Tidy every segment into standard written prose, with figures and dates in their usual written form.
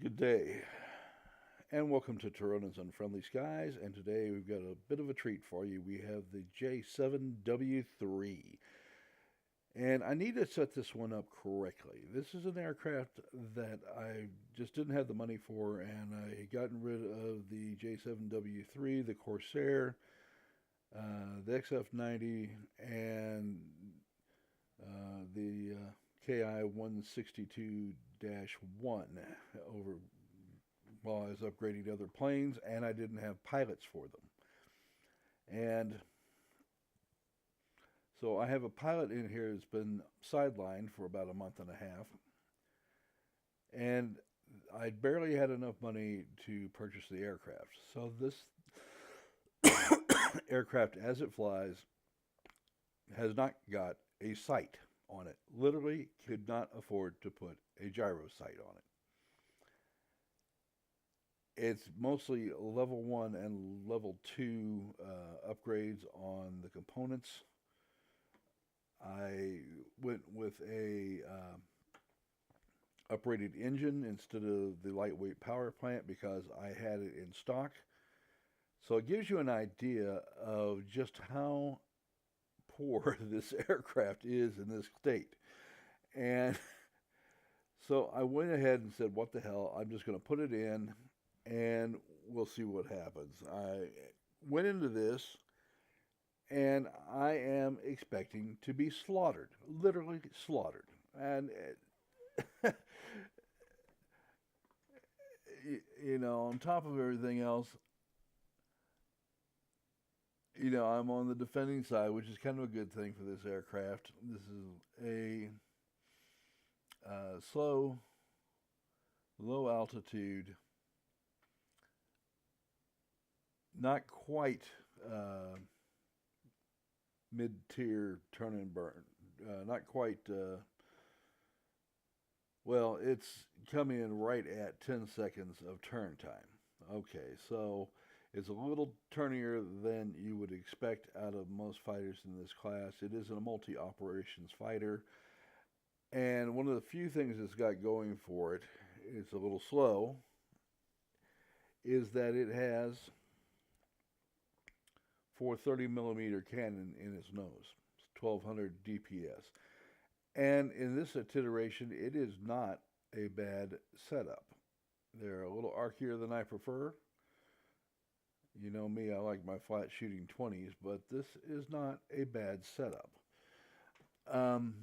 Good day, and welcome to Tironan's Unfriendly Skies. And today we've got a bit of a treat for you. We have the J7W3. And I need to set this one up correctly. This is an aircraft that I just didn't have the money for, and I had gotten rid of the J7W3, the Corsair, the XF90, and the KI 162 1 over while I was upgrading other planes, and I didn't have pilots for them. And so I have a pilot in here that's been sidelined for about a month and a half, and I barely had enough money to purchase the aircraft. So this aircraft, as it flies, has not got a sight on it. Literally could not afford to put a gyro sight on it. It's mostly level one and level two upgrades on the components. I went with a uprated engine instead of the lightweight power plant because I had it in stock. So it gives you an idea of just how poor this aircraft is in this state. And so I went ahead and said, what the hell? I'm just going to put it in and we'll see what happens. I went into this and I am expecting to be slaughtered, literally slaughtered. And on top of everything else, I'm on the defending side, which is kind of a good thing for this aircraft. This is a slow, low altitude, not quite mid-tier turn and burn, not quite. Well, it's coming in right at 10 seconds of turn time. Okay, so it's a little turnier than you would expect out of most fighters in this class. It is a multi operations fighter. And one of the few things it's got going for it, it's a little slow, is that it has 430 millimeter cannon in its nose. It's 1200 DPS. And in this iteration, it is not a bad setup. They're a little archier than I prefer. You know me, I like my flat shooting 20s, but this is not a bad setup. Um,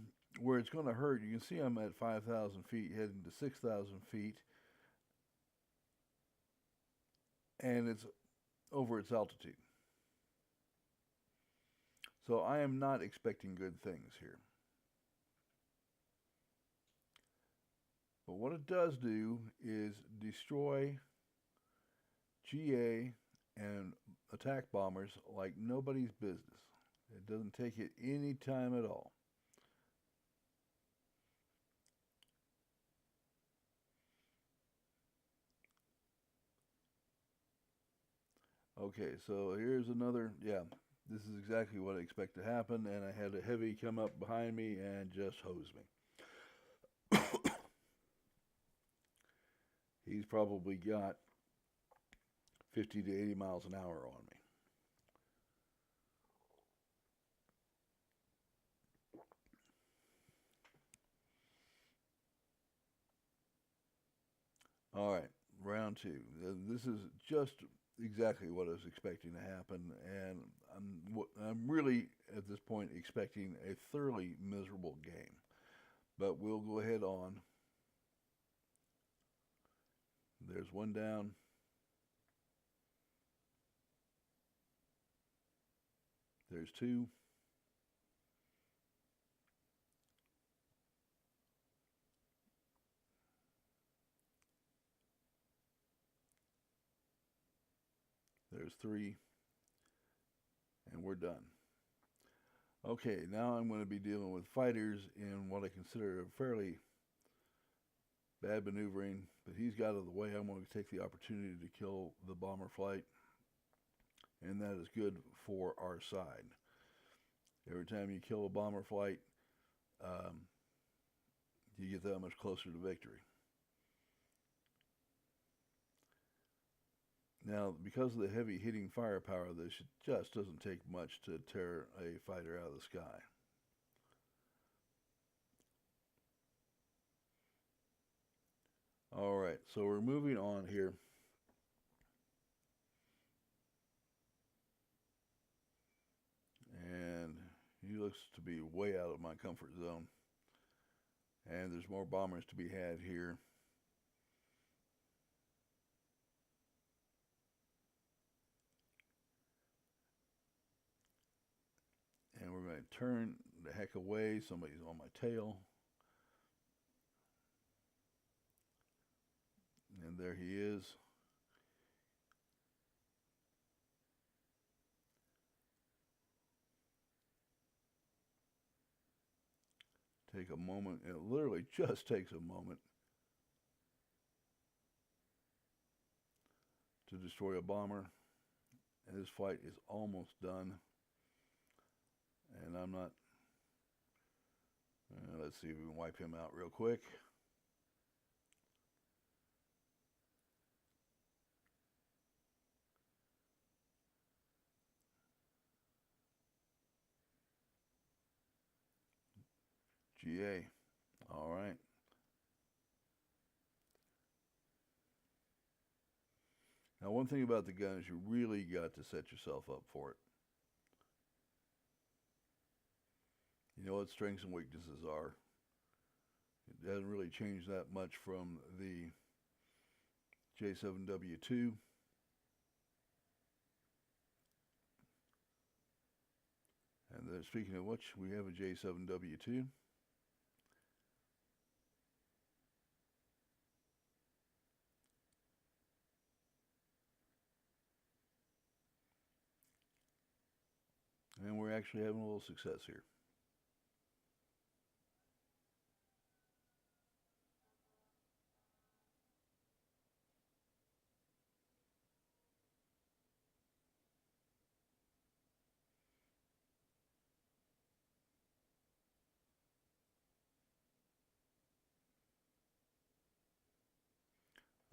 where it's going to hurt, you can see I'm at 5,000 feet, heading to 6,000 feet, and it's over its altitude. So I am not expecting good things here. But what it does do is destroy GA and attack bombers like nobody's business. It doesn't take it any time at all. Okay, so here's another, yeah, this is exactly what I expect to happen, and I had a heavy come up behind me and just hose me. He's probably got 50 to 80 miles an hour on me. All right, round two. This is just exactly what I was expecting to happen, and I'm really at this point expecting a thoroughly miserable game. But we'll go ahead on. There's one down. There's two. There's three, and we're done. Okay, now I'm going to be dealing with fighters in what I consider a fairly bad maneuvering, but he's got out of the way. I'm going to take the opportunity to kill the bomber flight, and that is good for our side. Every time you kill a bomber flight, um, you get that much closer to victory. Now, because of the heavy hitting firepower of this, it just doesn't take much to tear a fighter out of the sky. Alright, so we're moving on here. And he looks to be way out of my comfort zone. And there's more bombers to be had here. And we're going to turn the heck away. Somebody's on my tail. And there he is. Take a moment. It literally just takes a moment to destroy a bomber. And this fight is almost done. And I'm not... let's see if we can wipe him out real quick. GA. All right. Now, one thing about the gun is you really got to set yourself up for it. You know what strengths and weaknesses are. It doesn't really change that much from the J7W3. And speaking of which, we have a J7W3. And we're actually having a little success here.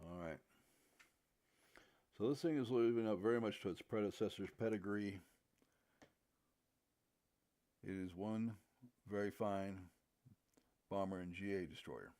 All right. So this thing is living up very much to its predecessor's pedigree. It is one very fine bomber and GA destroyer.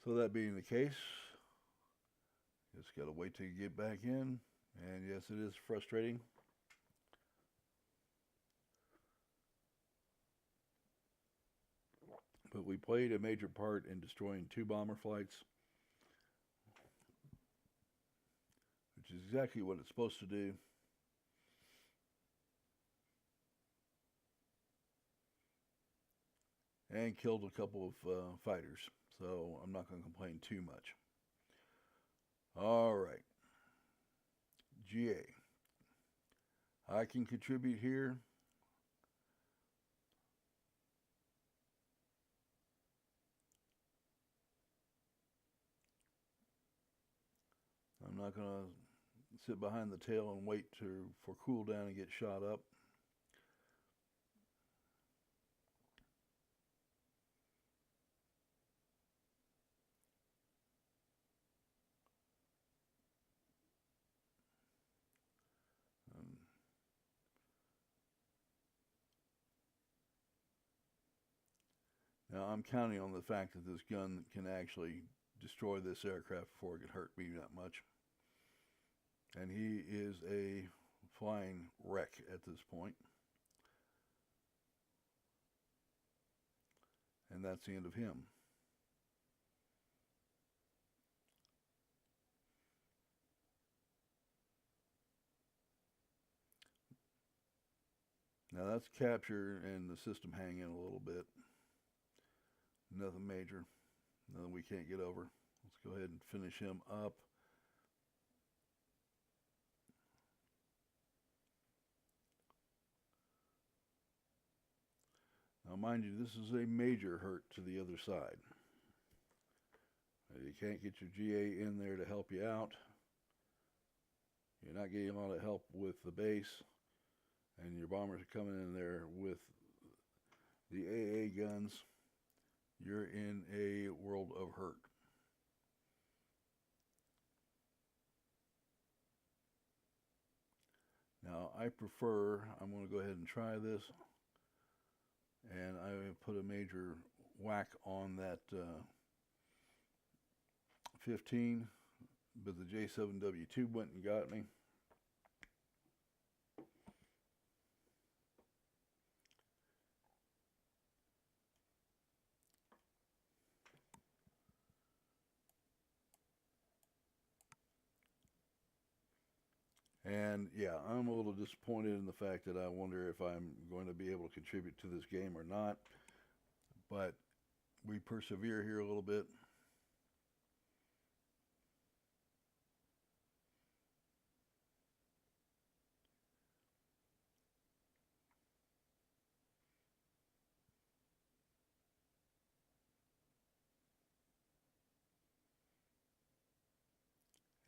So that being the case, just got to wait till you get back in. And yes, it is frustrating. But we played a major part in destroying 2 bomber flights, which is exactly what it's supposed to do. And killed a couple of fighters, so I'm not going to complain too much. All right. GA. I can contribute here. I'm not going to sit behind the tail and wait for cooldown and get shot up. Now I'm counting on the fact that this gun can actually destroy this aircraft before it can hurt me that much. And he is a flying wreck at this point. And that's the end of him. Now that's capture and the system hanging a little bit. Nothing major. Nothing we can't get over. Let's go ahead and finish him up. Now mind you, this is a major hurt to the other side. You can't get your GA in there to help you out. You're not getting a lot of help with the base, and your bombers are coming in there with the AA guns. You're in a world of hurt. Now, I'm going to go ahead and try this, and I put a major whack on that 15, but the J7W3 went and got me. And yeah, I'm a little disappointed in the fact that I wonder if I'm going to be able to contribute to this game or not. But we persevere here a little bit.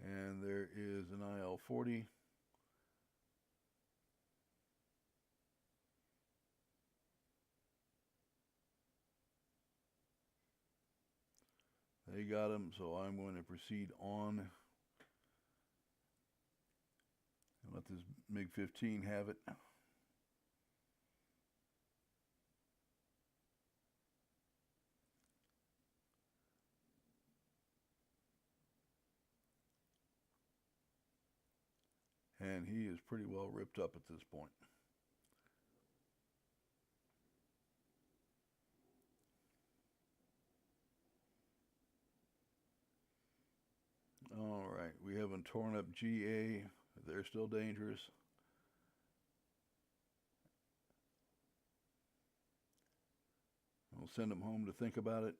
And there is an IL-40. They got him, so I'm going to proceed on and let this MiG-15 have it. And he is pretty well ripped up at this point. All right, we haven't torn up GA. They're still dangerous. We'll send them home to think about it.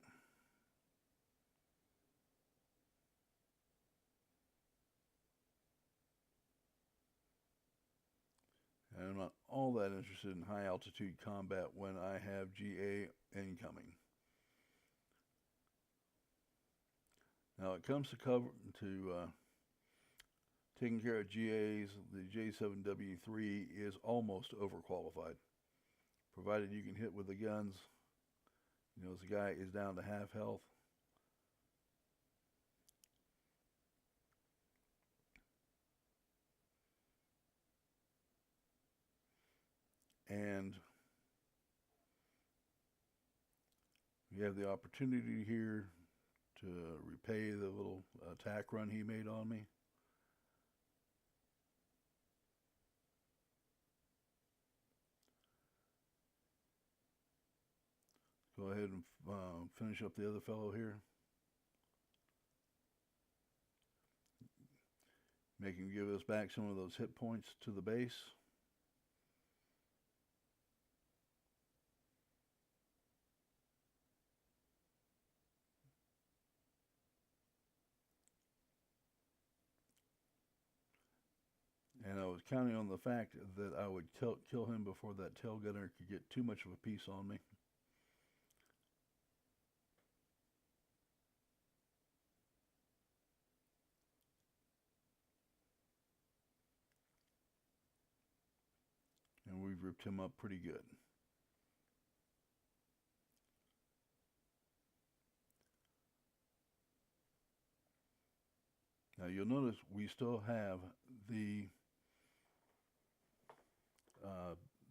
And I'm not all that interested in high altitude combat when I have GA incoming. Now it comes to taking care of GAs. The J7W3 is almost overqualified, provided you can hit with the guns. You know, this guy is down to half health. And we have the opportunity here to repay the little attack run he made on me. Go ahead and finish up the other fellow here. Make him give us back some of those hit points to the base. And I was counting on the fact that I would kill him before that tail gunner could get too much of a piece on me. And we've ripped him up pretty good. Now you'll notice we still have the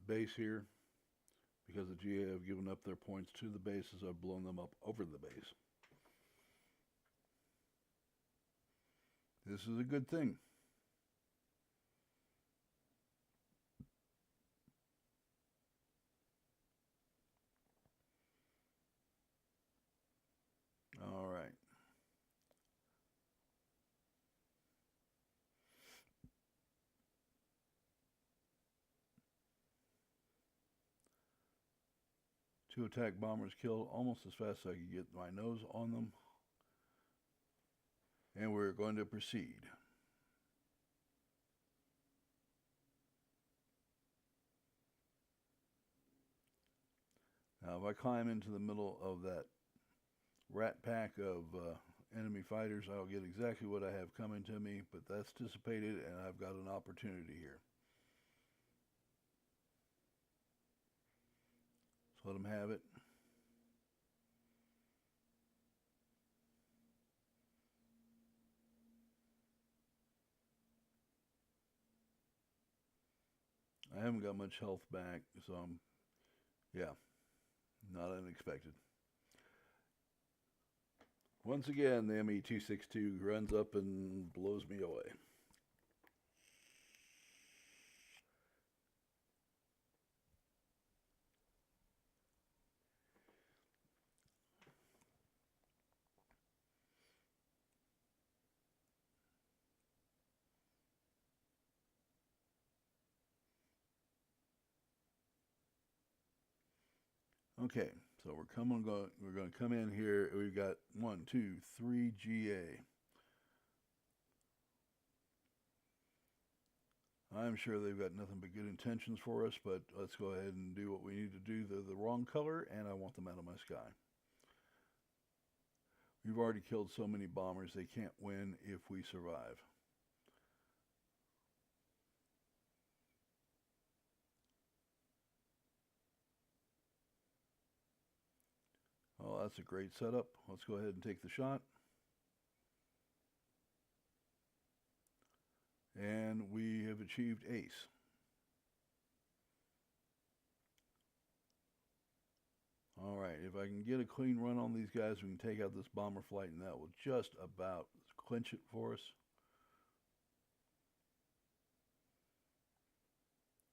base here because the GA have given up their points to the base as I've blown them up over the base. This is a good thing. All right. Two attack bombers killed almost as fast as I could get my nose on them. And we're going to proceed. Now if I climb into the middle of that rat pack of enemy fighters, I'll get exactly what I have coming to me, but that's dissipated and I've got an opportunity here. So let them have it. I haven't got much health back, so yeah, not unexpected. Once again, the ME-262 runs up and blows me away. Okay, so we're going to come in here. We've got 1, 2, 3 GA. I'm sure they've got nothing but good intentions for us, but let's go ahead and do what we need to do. They're the wrong color, and I want them out of my sky. We've already killed so many bombers, they can't win if we survive. Oh, that's a great setup. Let's go ahead and take the shot. And we have achieved ace. All right, if I can get a clean run on these guys, we can take out this bomber flight, and that will just about clinch it for us.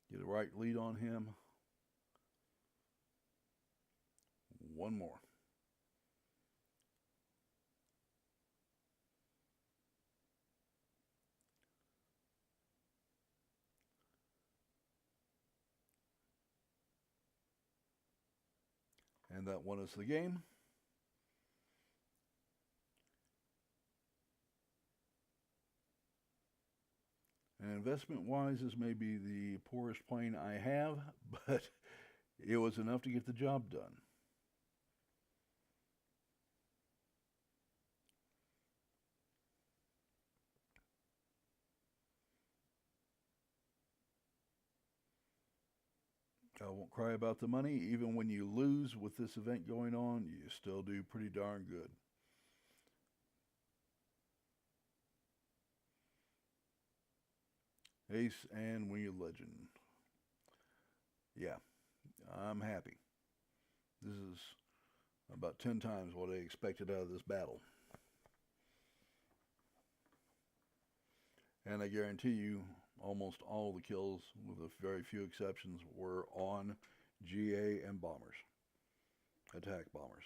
Get a right lead on him. One more. And that won us the game. And investment-wise, this may be the poorest plane I have, but it was enough to get the job done. I won't cry about the money. Even when you lose with this event going on, you still do pretty darn good. Ace and Winged Legend. Yeah, I'm happy. This is about 10 times what I expected out of this battle. And I guarantee you, almost all the kills, with a very few exceptions, were on GA and bombers. Attack bombers.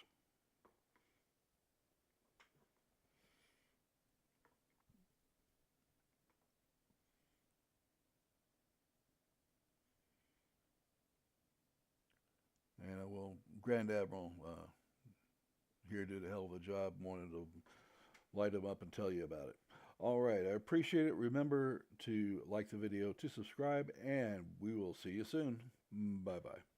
And Grand Admiral here did a hell of a job. Wanted to light them up and tell you about it. All right, I appreciate it. Remember to like the video, to subscribe, and we will see you soon. Bye-bye.